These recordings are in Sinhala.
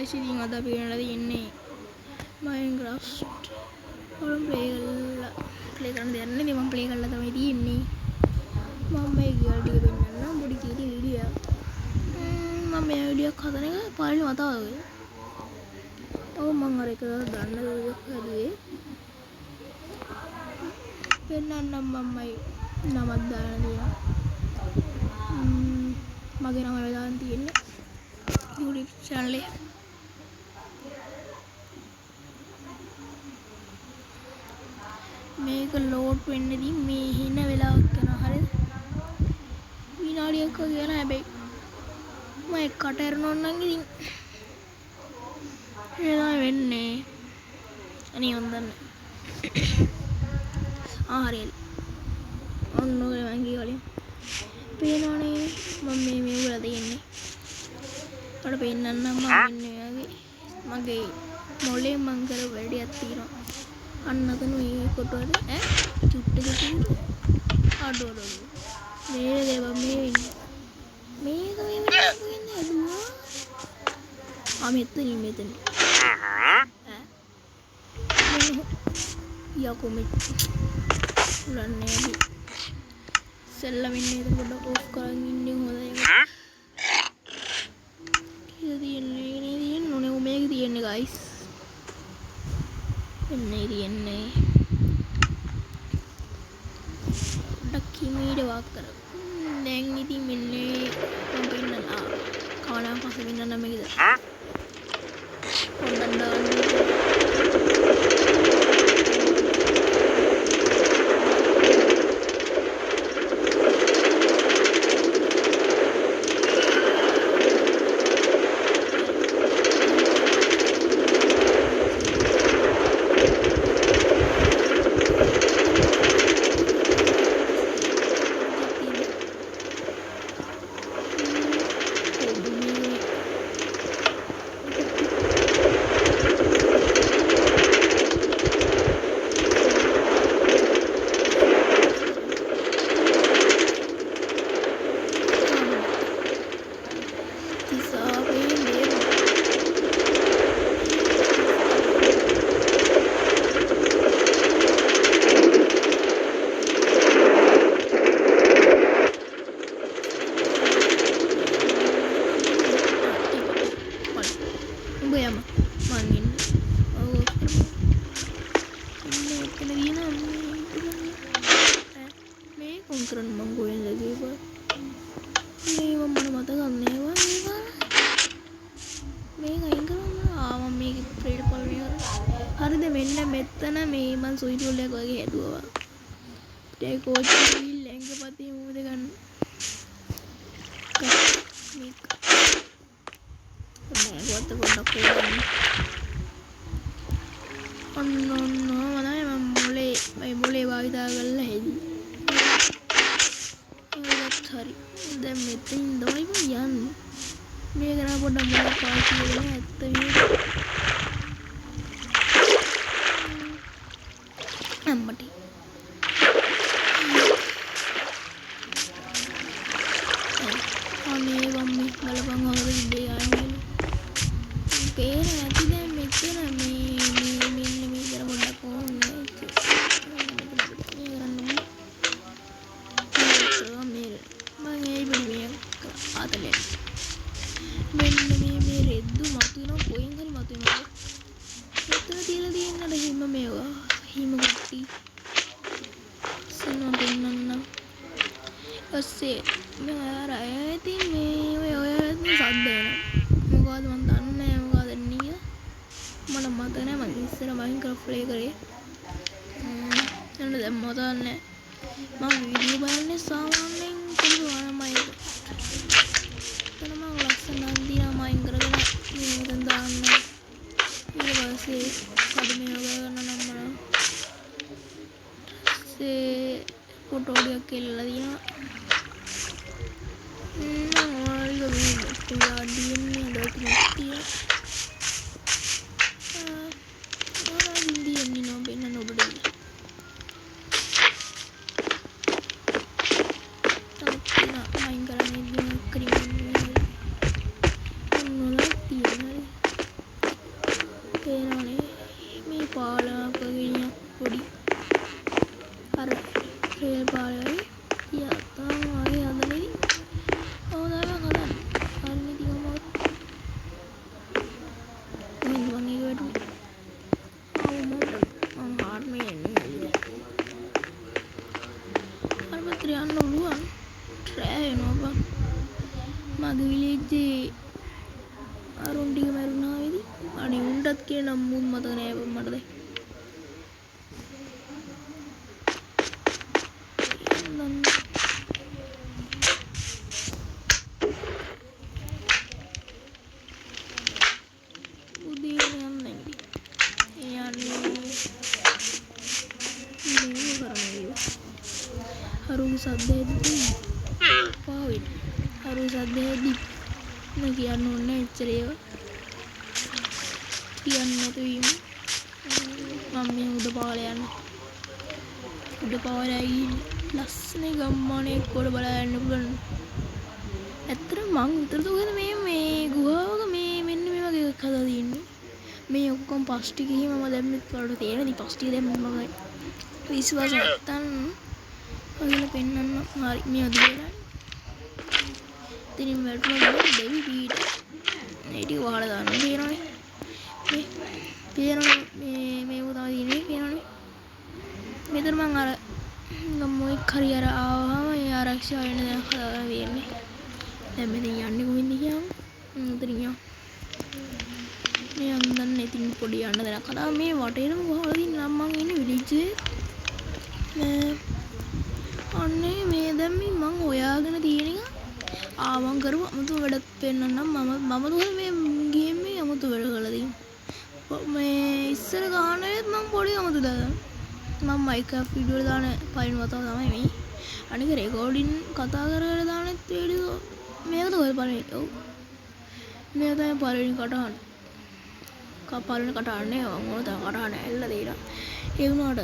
guys ඉතින් අද අපි වෙනලා තියෙන්නේ Minecraft වලින් play කරන්න දෙයක් නැහැ. මම play කරලා තමයි තියෙන්නේ. මම මේ ගියල් ටික පෙන්නන්නම් පොඩි කීටි වීඩියෝ. මම මේ වීඩියෝ එක හදන එක පළවෙනි වතාව වගේ. ඔව් මම අර එක ගන්න වීඩියෝ එක හදුවේ. පෙන්නන්නම් මමයි නමක් දාලා තියෙනවා. මගේ නම වෙලාන් තියෙන්නේ YouTube channel එක. මේක ලෝඩ් වෙන්නදී මේ හින වෙලාවක් යනවා හරියද? විනාඩියක් වගේ යනවා හැබැයි මම එකට ඇරනොත් නම් ඉතින් එනවා වෙන්නේ. අනේ හොඳන්නේ. හරියට. ඔන්න ඔය මං ගිහලා පේනවනේ මම මේ වල තියෙන්නේ. ඔයාලට පෙන්නන්නම් මම මෙන්න මගේ මොලේ මං කර වැඩියක් තියෙනවා. අන්න අතන මේ කොටවල චුට්ටක අඩ මේ දේව මේ වෙන්නේ. මේක මේ වෙන්නේ හදුවා. මෙතන. යකෝ මේ උලන්නේ සෙල්ලම් ඉන්නේ ඒක පොඩ්ඩක් ඕෆ් කරන් ඉන්නේ හොඳයි. තියෙන්නේ මේක තියෙන්නේ guys. එන්නේ තියෙන්නේ. ඩක්කිමීඩ වාක් කර. දැන් ඉතින් මෙන්නේ මම පෙන්නනවා. කවදාම පස්සේ පෙන්නන්න මේකද? පොඩ්ඩක් දාන්න. හරිද මෙන්න මෙතන මේ මං සුයි ටූල් එක වගේ හැදුවා. ඒ කෝච්චි ලැංගපතේ මොකද ගන්න. මේක. මම ගොඩක් කොහොමද? මම මොලේ වාවිදා කරලා හෙදි. ඒකත් හරි. දැන් මෙතනින් තමයි යන්නේ. මේක නා පොඩ්ඩක් මොලේ පාවිච්චි කරලා ඇත්ත මේ අම්මටි අනේ මම්මි බලපන් හොරද ඉන්නේ යන්නේ පේන නැති දැන් මෙතන මේ මෙන්න මේ කර පොඩ්ඩක් ඕනේ මම ඒ බිමේ ආතලේ මෙන්න මේ රෙද්දු මතුවෙන කොයින් හරි මතුවෙනවා මෙතන තියලා තියෙන්නද හිම මේවා හිම ගොටි සනෝ දෙන්නන්න ඔස්සේ මම ඉතින් මේ ඔය සද්ද එනවා මොකද මන් දන්නේ නැහැ මොකද එන්නේ මට මතක නැහැ මම ඉස්සර Minecraft play කරේ දැන් මතන්නේ මම වීඩියෝ බලන්නේ සාමාන්‍යයෙන් කිව්වමයි එතන මම ලස්සනක් දිනා මයින් කරගෙන මේකෙන් දාන්න ඊට පස්සේ කඩේ ගන්න නම් फोटो केला दिया පේනවනේ මේ පාලක ගෙනියන් පොඩි අර රේල් පාලයි යත්තා වගේ හදන්නේ හොඳයි මම හදන්නේ හරිනේ දිගමවත් මම වගේ වැඩුනේ මම හාර් මේ එන්නේ අර පත්‍රය යන්න උළුවන් ට්‍රෑ වෙනවා මගේ විලේජ්ජේ අරුන් ටික මැරුණා වේදි අනේ උන්ටත් කියන නම් මුන් මතක නෑ මට දැන් haru saddeedi පාවෙන්න haru saddeedi න කියන්න ඕනේ එච්චර ඒවා කියන්න නැතුව ඉන්න මම මේ උඩ පාරේ යන්නේ උඩ පාරේ ලස්සන ගම්මානේ කොට බලා යන්න පුළුවන් ඇත්තටම මං උතරද කොහෙද මේ ගුහාවක මේ මෙන්න මේ වගේ එකක් හදලා තියෙන්නේ මේ ඔක්කොම පස් ටික මම දැම්මත් වලට තේරෙන්නේ පස් ටික දැම්මම මම විශ්වාස නැත්තම් ඔයලා පෙන්නන්න හරි මේ අදියලා ඉතින් වැටුණා දෙවි පීඩ මේ ටික වහලා දාන්න පේනවනේ මේ පේනවනේ මේ උදා තියෙන්නේ පේනවනේ මෙතන මං අර ගම්මෝෙක් හරි අර ආවම ඒ ආරක්ෂා වෙන දේ හදාගෙන වෙන්නේ දැන් මෙතන යන්නේ කොහෙන්ද කියන්න මෙතන යන්න මේ අන්දන්න ඉතින් පොඩි යන්න දෙයක් කතා මේ වටේම ගහලා දින්න නම් මං ඉන්නේ විලිජ්ජේ අනේ මේ දැන් මං හොයාගෙන තියෙන එක ආවම් කරුව අමුතු වැඩක් පෙන්නන්නම් මම දුර මේ ගේම් මේ අමුතු වැඩ කරලා තියෙනවා මේ ඉස්සර ගහනේත් මං පොඩි අමුතු දාලා මම මයික් එක වීඩියෝ දාන පයින් වතාව තමයි මේ අනික රෙකෝඩින් කතා කරගෙන දානෙත් වීඩියෝ මේකද ඔය පළවෙනි ඔව් මේක තමයි පළවෙනි කටහඬ පළවෙනි කටහඬනේ මම ඕන තරම් කටහඬ ඇල්ලලා දීලා ඒ වුණාට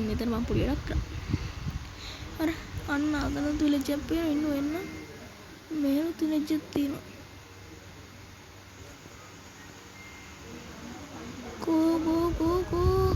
මෙතන මම පොඩි වැඩක් කරා අර අන්න අතන තුලජ්ජක් පේන ඉන්න වෙන්න මෙහෙම තුලජ්ජක් තියෙනවා කෝ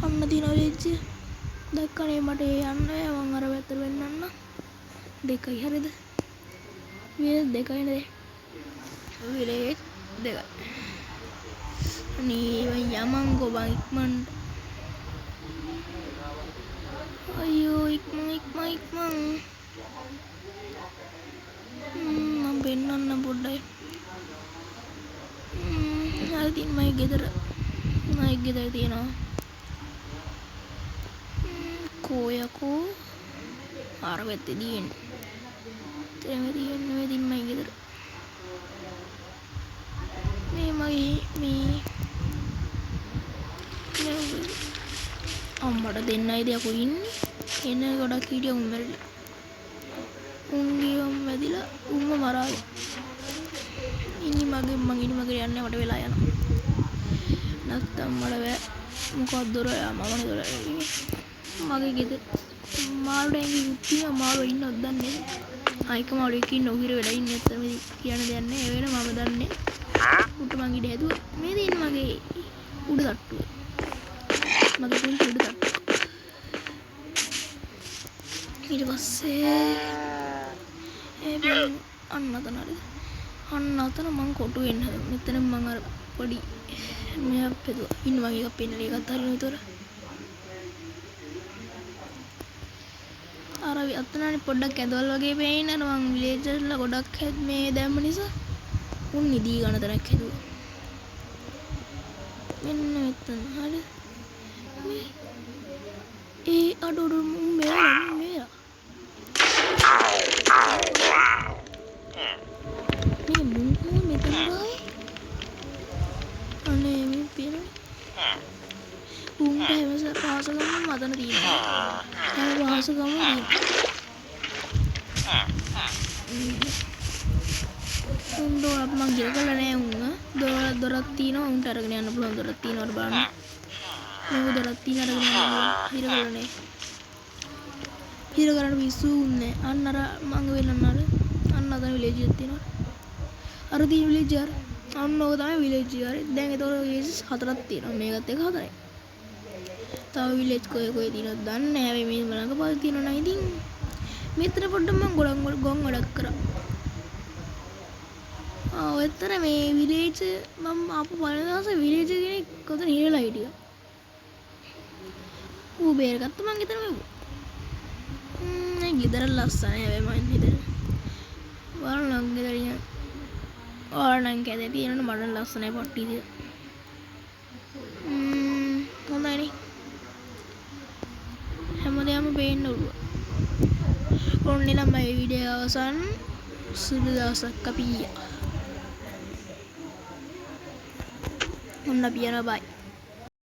අන්න තියෙන විලෙජ්ජ දැක්කනේ මට යන්න මම අර පැත්තට වෙන්නන්න දෙකයි හරිද විලෙජ් දෙකයි නේද විලෙජ් දෙකයි අනේ යමන් ගොබන් ඉක්මනට අයියෝ ඉක්මන් මම පෙන්නන්න පොඩ්ඩයි හරි තින් මයි ගෙදර තියෙනවා කෝයකෝ අර පැත්තේ දින්නේ තින් මයි ගෙදර මේ මගේ අම්මට දෙන්නයි දෙයක් ඉන්නේ එන ගොඩක් හිටියා උන් මැරිලා උන්ගේ වැදිලා උන්ව මරාගෙන ඉන්නේ මගේ යන්නේ මට වෙලා යනවා නැත්තම් මට බෑ මොකක්ද දොර මමනේ දොර මගේ ගෙදර මාළුවෙන් ඉන්නේ මාළුව ඉන්නවද දන්නේ නැහැ ආයික මාළුවෙක් ඉන්න ඔහිර වෙලා ඉන්නේ නැත්තම් කියන්න දෙයක් නැහැ ඒ වෙන මම දන්නේ උට මං ඉඩ හැදුවා මේ දෙන්න මගේ උඩ තට්ටුව මගේ පුංචි උඩ තට්ටුව ඊට පස්සේ අන්න අතන මං කොටු වෙන්න මෙතන මං අර පොඩි මෙයක් පෙදුවා ඉන්න වගේ එකක් පෙන්නලා ඒකත් හරිනේ උතර අර අතනනේ පොඩ්ඩක් ඇදවල් වගේ පේන්නේ අර මං විලේජර්ලා ගොඩක් මේ දැම්ම නිසා උන් නිදී ගන්න තරක් හැදුවා මෙන්න මෙතන හරි මේ ඒ අඩොඩු මෙයා මේ මුන් මෙතන ගාවේ අනේ මේ පින උන්ට හැම පාසලම මතන තියෙනවා හැම පාසකම තියෙනවා මං ගිය කළා නෑ උන් දොරක් තියෙනවා උන්ට අරගෙන යන්න පුළුවන් දොරක් තියෙනවා බලන්න මේ දොරක් තියෙන අරගෙන යන්න හිර කළා නෑ හිර කරන්න පිස්සු උන්නේ අන්න අර මං වෙලන්න අර අන්න අතන විලේජ් එකක් තියෙනවා අර තියෙන විලේජ් අන්න ඕක තමයි විලේජ් එක. හරි. දැන් ඒතකොට විලේජ්ස් 4ක් තියෙනවා. මේකත් එක 4යි. තව විලේජ් කොයි තියෙනවද දන්නේ නැහැ. හැබැයි මේ ළඟ පාල් තියෙනවා නම් ඉතින් මෙතන පොඩ්ඩක් මම ගොන් වැඩක් කරා. ඔයතර මේ විලේජ් මම ආපු පළවෙනි දවසේ විලේජ් කෙනෙක් කොතන හිරලා හිටියා. ඌ බේරගත්ත මං හිතන මේ ගෙදර ලස්සනයි හැබැයි මං හිතන්නේ. වරණක් ගෙදරින් ඕනනම් කැදේ තියෙනවනේ මඩන් ලස්සනයි පොට්ටි දිය. හොඳයිනේ. හැමදේම පේන්න උරුව. ඔන්නේ නම් මේ වීඩියෝ අවසන් සුදු දවසක් අපි ඔන්න අපි යනවා බයි.